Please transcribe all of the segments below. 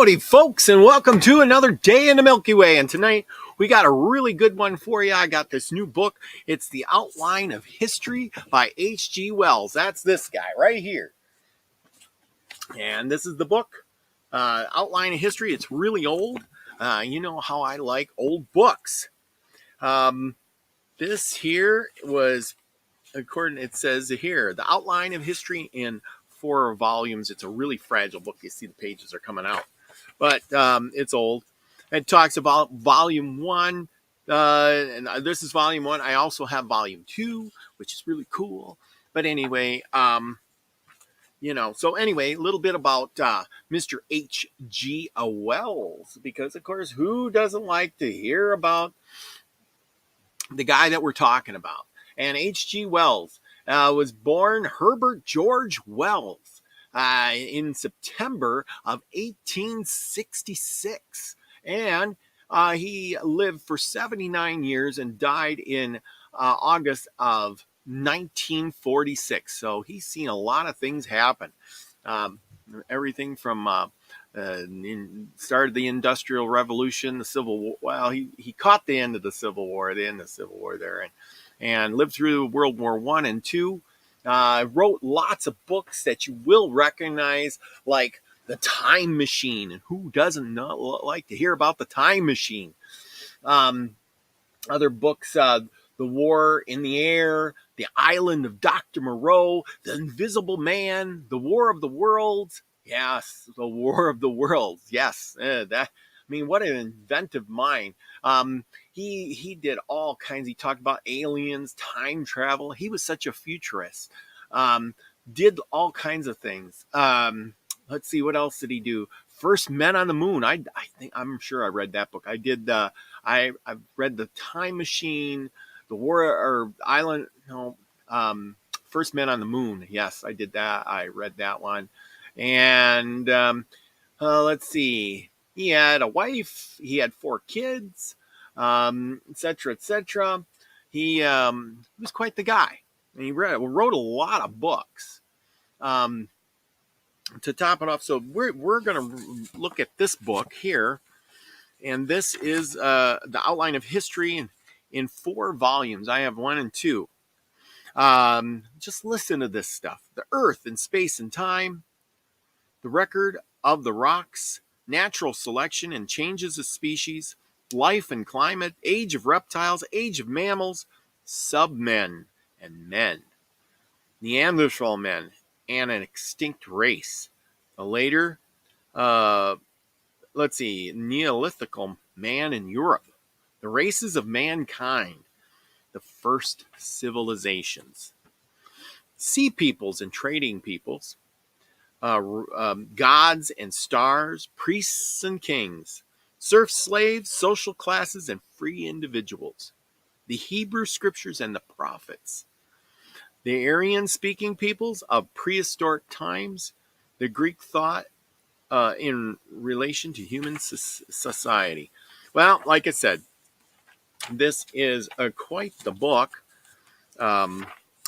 Howdy, folks, and welcome to another day in the Milky Way. And tonight we got a really good one for you. I got this new book. It's The Outline of History by H.G. Wells. That's this guy right here. And this is the book, Outline of History. It's really old. You know how I like old books. This here was, it says here, The Outline of History in 4 volumes. It's a really fragile book. You see the pages are coming out, but it's old. It talks about volume 1, and this is volume 1. I also have volume 2, which is really cool. But anyway, so anyway, a little bit about Mr. H.G. Wells, because of course, who doesn't like to hear about the guy that we're talking about? And H.G. Wells was born Herbert George Wells in September of 1866. And he lived for 79 years and died in August of 1946. So he's seen a lot of things happen. Everything from started the Industrial Revolution, the Civil War. Well, he caught the end of the Civil War there, and lived through World War I and II. Wrote lots of books that you will recognize, like The Time Machine. And who doesn't like to hear about The Time Machine? Other books, The War in the Air, The Island of Dr. Moreau, The Invisible Man, The War of the Worlds. Yes, The War of the Worlds. Yes, what an inventive mind. He did all kinds. He talked about aliens, time travel. He was such a futurist. Did all kinds of things. Let's see, what else did he do? First Men on the Moon. I'm sure I read that book. I did. I've read The Time Machine, The War or Island. No, First Men on the Moon. Yes, I did that. I read that one. And let's see. He had a wife. He had 4 kids, etc., etc. He was quite the guy. And he wrote a lot of books. To top it off, so we're going to look at this book here. And this is The Outline of History in 4 volumes. I have 1 and 2. Just listen to this stuff. The Earth in Space and Time. The Record of the Rocks, Natural Selection and Changes of Species, Life and Climate, Age of Reptiles, Age of Mammals, Submen and Men, Neanderthal Men, and an Extinct Race. Later, Neolithical Man in Europe, The Races of Mankind, The First Civilizations, Sea Peoples and Trading Peoples, Gods and Stars, Priests and Kings, Serfs, Slaves, Social Classes, and Free Individuals, the Hebrew Scriptures and the Prophets, the Aryan-speaking peoples of prehistoric times, the Greek thought in relation to human society. Well, like I said, this is quite the book. I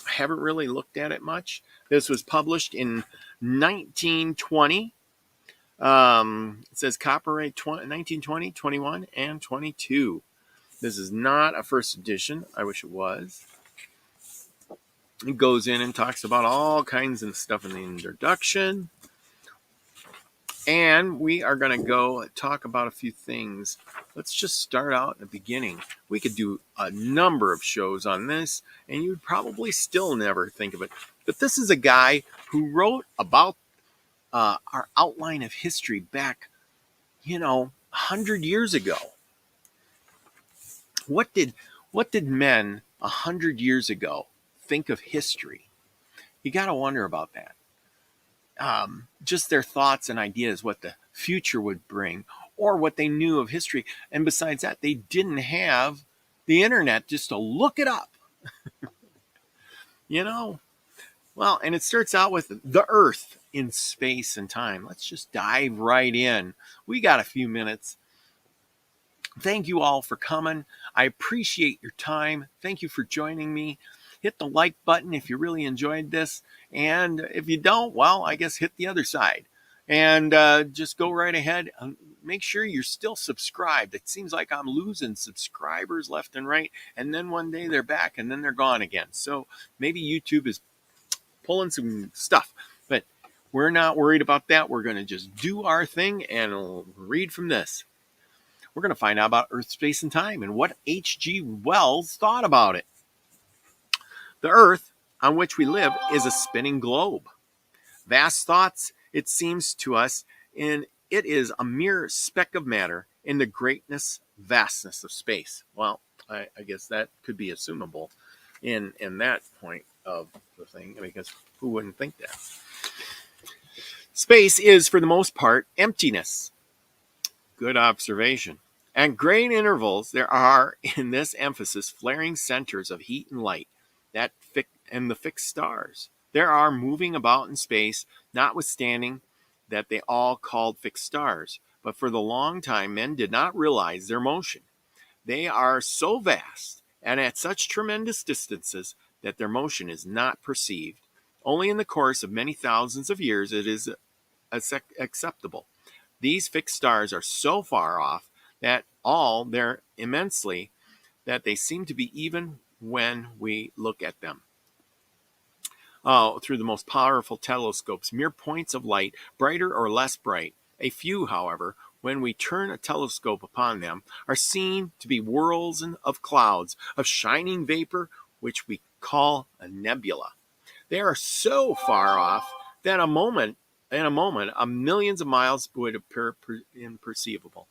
haven't really looked at it much. This was published in 1920. It says copyright 1920, 21, and 22. This is not a first edition. I wish it was. It goes in and talks about all kinds of stuff in the introduction. And we are going to go talk about a few things. Let's just start out at the beginning. We could do a number of shows on this, and you'd probably still never think of it. But this is a guy who wrote about our outline of history back, 100 years ago. What did men 100 years ago think of history? You got to wonder about that. Just their thoughts and ideas, what the future would bring, or what they knew of history. And besides that, they didn't have the internet just to look it up. Well, and it starts out with the Earth in Space and Time. Let's just dive right in. We got a few minutes. Thank you all for coming. I appreciate your time. Thank you for joining me. Hit the like button if you really enjoyed this. And if you don't, well, I guess hit the other side. And just go right ahead. Make sure you're still subscribed. It seems like I'm losing subscribers left and right. And then one day they're back and then they're gone again. So maybe YouTube is pulling some stuff. But we're not worried about that. We're going to just do our thing and read from this. We're going to find out about Earth, space, and time and what H.G. Wells thought about it. The Earth on which we live is a spinning globe. Vast thoughts, it seems to us, and it is a mere speck of matter in the vastness of space. Well, I guess that could be assumable in that point of the thing, because who wouldn't think that? Space is, for the most part, emptiness. Good observation. At great intervals, there are, in this emphasis, flaring centers of heat and light, and the fixed stars. There are moving about in space, notwithstanding that they all called fixed stars. But for the long time, men did not realize their motion. They are so vast and at such tremendous distances that their motion is not perceived. Only in the course of many thousands of years it is acceptable. These fixed stars are so far off that all they're immensely that they seem to be even when we look at them. Through the most powerful telescopes, mere points of light, brighter or less bright. A few, however, when we turn a telescope upon them, are seen to be whirls of clouds of shining vapor, which we call a nebula. They are so far off that in a moment, millions of miles would appear imperceivable.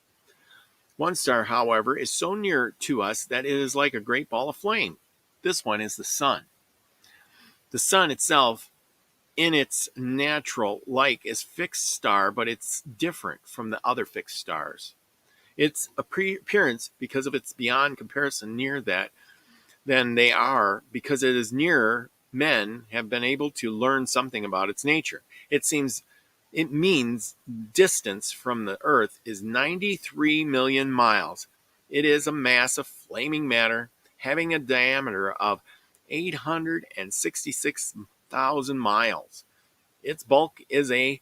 One star, however, is so near to us that it is like a great ball of flame. This one is the sun. The sun itself, in its natural like, is fixed star, but it's different from the other fixed stars. Its appearance, because of its beyond comparison near that than they are, because it is nearer, men have been able to learn something about its nature. It means distance from the Earth is 93 million miles. It is a mass of flaming matter having a diameter of 866,000 miles. Its bulk is 1.25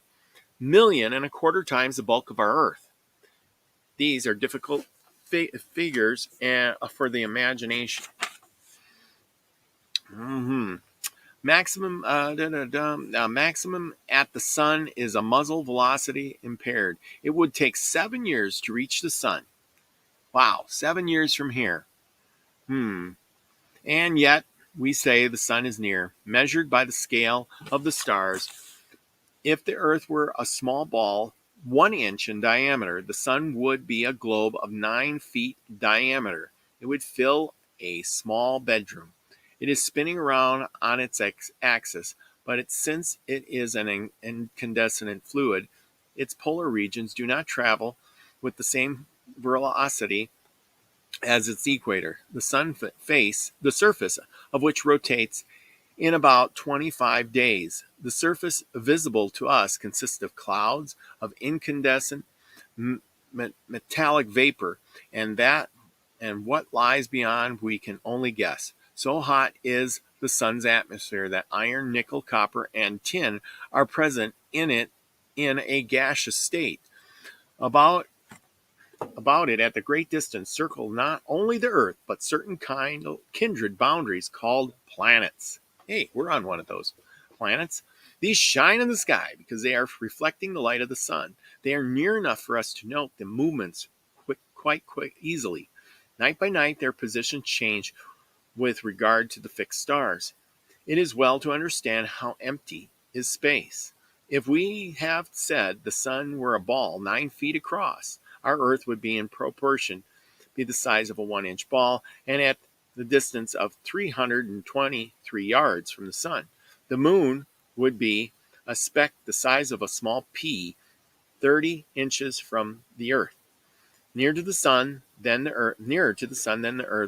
million times the bulk of our Earth. These are difficult figures for the imagination. Maximum at the sun is a muzzle velocity impaired. It would take 7 years to reach the sun. Wow, 7 years from here. And yet, we say the sun is near, measured by the scale of the stars. If the Earth were a small ball, 1 inch in diameter, the sun would be a globe of 9 feet diameter. It would fill a small bedroom. It is spinning around on its axis, but since it is an incandescent fluid, its polar regions do not travel with the same velocity as its equator. The sun face, the surface of which rotates in about 25 days. The surface visible to us consists of clouds of incandescent metallic vapor, and what lies beyond we can only guess. So hot is the sun's atmosphere that iron, nickel, copper, and tin are present in it in a gaseous state. About it at the great distance circle not only the Earth, but certain kindred boundaries called planets. Hey, we're on one of those planets. These shine in the sky because they are reflecting the light of the sun. They are near enough for us to note the movements quite easily. Night by night, their positions change with regard to the fixed stars. It is well to understand how empty is space. If we have said the sun were a ball 9 feet across, our Earth would be in proportion be the size of a 1-inch ball and at the distance of 323 yards from the sun. The moon would be a speck the size of a small pea 30 inches from the Earth. Nearer to the sun than the Earth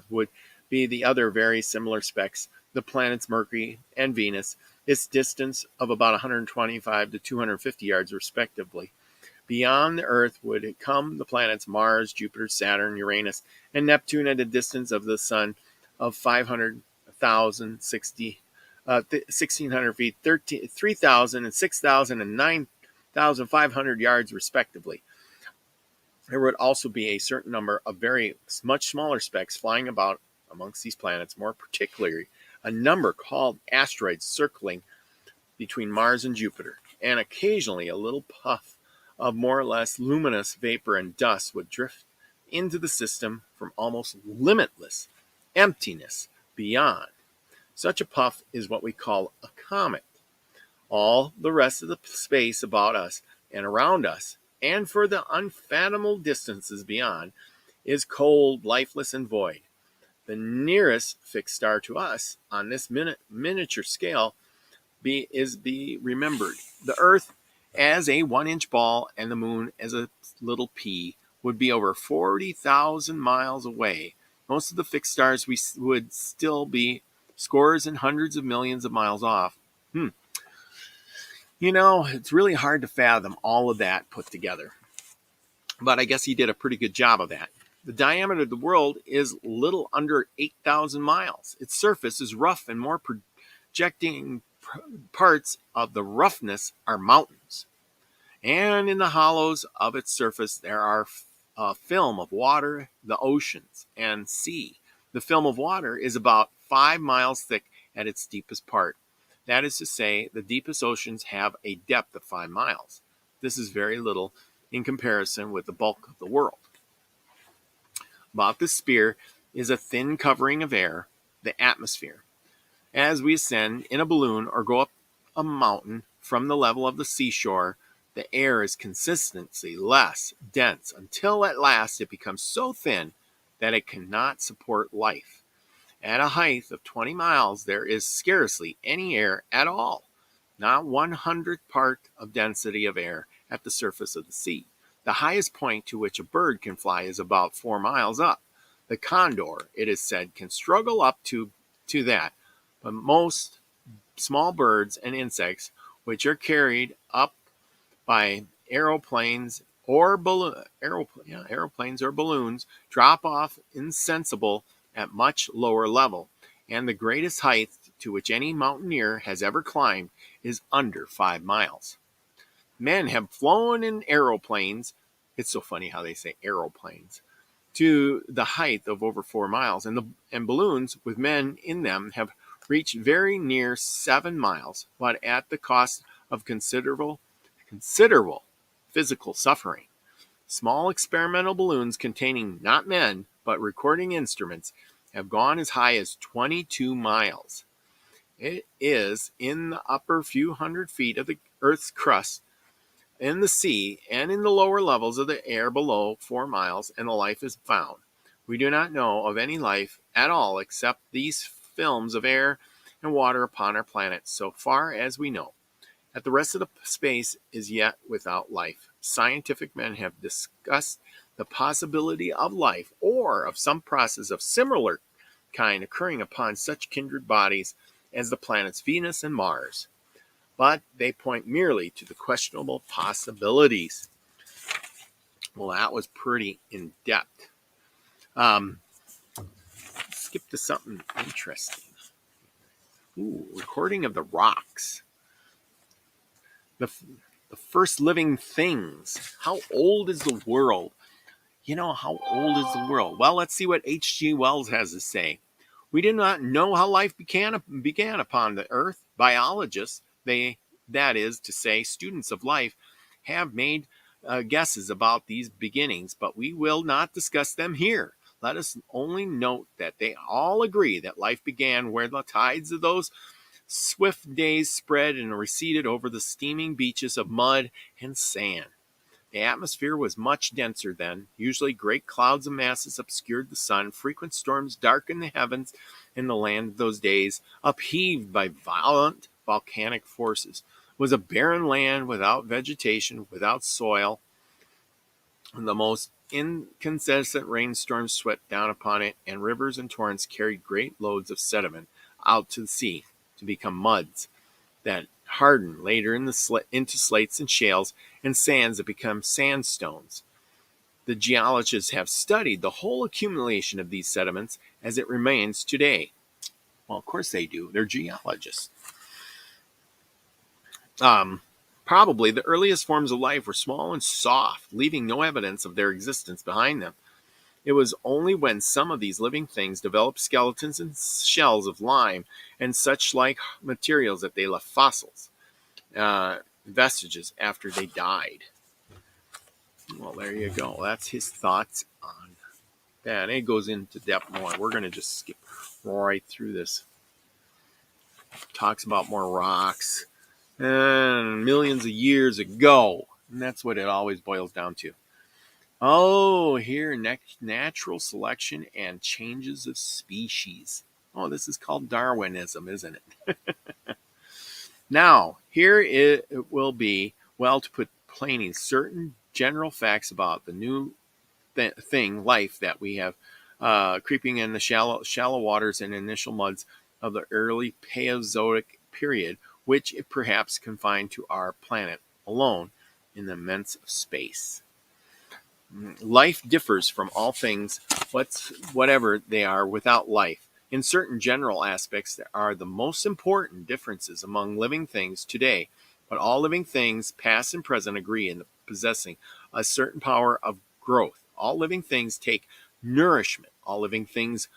would be the other very similar specks, the planets Mercury and Venus, its distance of about 125 to 250 yards respectively. Beyond the Earth would come the planets Mars, Jupiter, Saturn, Uranus, and Neptune at a distance of the sun of 500,000, 1,600 feet, 3,000, and 6,000 and 1,500 yards respectively. There would also be a certain number of very much smaller specks flying about amongst these planets, more particularly a number called asteroids circling between Mars and Jupiter, and occasionally a little puff of more or less luminous vapor and dust would drift into the system from almost limitless emptiness beyond. Such a puff is what we call a comet. All the rest of the space about us and around us, and for the unfathomable distances beyond, is cold, lifeless, and void. The nearest fixed star to us on this miniature scale is remembered. The Earth as a 1-inch ball and the Moon as a little pea would be over 40,000 miles away. Most of the fixed stars would still be scores and hundreds of millions of miles off. It's really hard to fathom all of that put together. But I guess he did a pretty good job of that. The diameter of the world is little under 8,000 miles. Its surface is rough, and more projecting parts of the roughness are mountains. And in the hollows of its surface, there are a film of water, the oceans, and sea. The film of water is about 5 miles thick at its deepest part. That is to say, the deepest oceans have a depth of 5 miles. This is very little in comparison with the bulk of the world. About this sphere is a thin covering of air, the atmosphere. As we ascend in a balloon or go up a mountain from the level of the seashore, the air is consistently less dense until at last it becomes so thin that it cannot support life. At a height of 20 miles, there is scarcely any air at all, not 1/100th part of density of air at the surface of the sea. The highest point to which a bird can fly is about 4 miles up. The condor, it is said, can struggle up to that, but most small birds and insects, which are carried up by aeroplanes or balloons, drop off insensible at much lower level, and the greatest height to which any mountaineer has ever climbed is under 5 miles. Men have flown in aeroplanes, it's so funny how they say aeroplanes, to the height of over 4 miles, and balloons with men in them have reached very near 7 miles, but at the cost of considerable physical suffering. Small experimental balloons containing not men, but recording instruments have gone as high as 22 miles. It is in the upper few hundred feet of the Earth's crust, in the sea, and in the lower levels of the air below 4 miles, and the life is found. We do not know of any life at all except these films of air and water upon our planet, so far as we know. At the rest of the space is yet without life. Scientific men have discussed the possibility of life or of some process of similar kind occurring upon such kindred bodies as the planets Venus and Mars, but they point merely to the questionable possibilities. Well, that was pretty in-depth. Skip to something interesting. Recording of the rocks. The first living things. How old is the world? How old is the world? Well, let's see what H.G. Wells has to say. We do not know how life began upon the earth. Biologists, that is to say, students of life, have made guesses about these beginnings, but we will not discuss them here. Let us only note that they all agree that life began where the tides of those swift days spread and receded over the steaming beaches of mud and sand. The atmosphere was much denser then. Usually great clouds of masses obscured the sun. Frequent storms darkened the heavens in the land of those days, upheaved by violent volcanic forces. It was a barren land without vegetation, without soil. And the most inconsistent rainstorms swept down upon it, and rivers and torrents carried great loads of sediment out to the sea to become muds that harden later into slates and shales, and sands that become sandstones. The geologists have studied the whole accumulation of these sediments as it remains today. Well, of course they do. They're geologists. Probably the earliest forms of life were small and soft, leaving no evidence of their existence behind them. It was only when some of these living things developed skeletons and shells of lime and such like materials that they left fossils, vestiges after they died. Well, there you go. That's his thoughts on that. And it goes into depth more. We're going to just skip right through this. Talks about more rocks and millions of years ago. And that's what it always boils down to. Oh, here, natural selection and changes of species. Oh, this is called Darwinism, isn't it? Now, here it will be, well, to put plainly, certain general facts about the new thing, life that we have creeping in the shallow waters and initial muds of the early Paleozoic period, which it perhaps confined to our planet alone in the immense of space. Life differs from all things, whatever they are, without life. In certain general aspects, there are the most important differences among living things today, but all living things, past and present, agree in possessing a certain power of growth. All living things take nourishment. All living things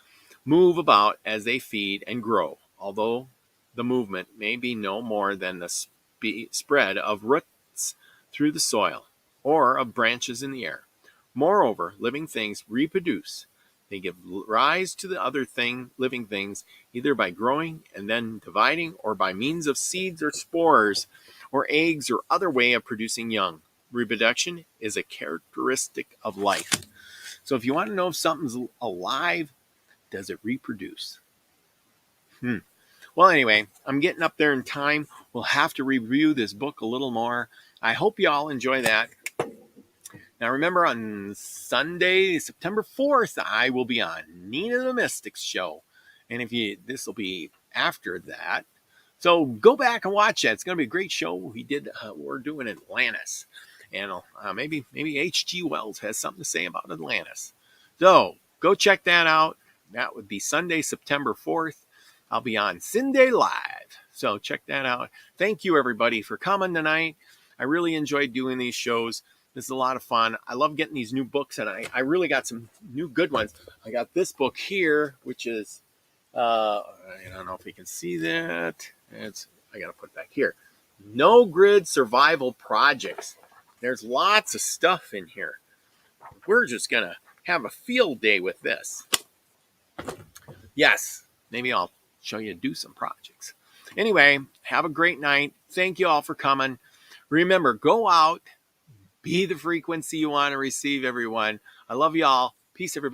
move about as they feed and grow, although the movement may be no more than the spread of roots through the soil or of branches in the air. Moreover, living things reproduce. They give rise to the other living things, either by growing and then dividing, or by means of seeds or spores, or eggs, or other way of producing young. Reproduction is a characteristic of life. So if you want to know if something's alive, does it reproduce? Well, anyway, I'm getting up there in time. We'll have to review this book a little more. I hope you all enjoy that. Now, remember, on Sunday, September 4th, I will be on Nina the Mystic's show. And this will be after that. So go back and watch that. It's going to be a great show. We're doing Atlantis. And maybe H.G. Wells has something to say about Atlantis. So go check that out. That would be Sunday, September 4th. I'll be on Sunday Live. So check that out. Thank you, everybody, for coming tonight. I really enjoyed doing these shows. This is a lot of fun. I love getting these new books, and I really got some new good ones. I got this book here, which is, I don't know if you can see that. I got to put it back here. No Grid Survival Projects. There's lots of stuff in here. We're just going to have a field day with this. Yes, maybe I'll show you do some projects. Anyway, have a great night. Thank you all for coming. Remember, go out. Be the frequency you want to receive, everyone. I love you all. Peace, everybody.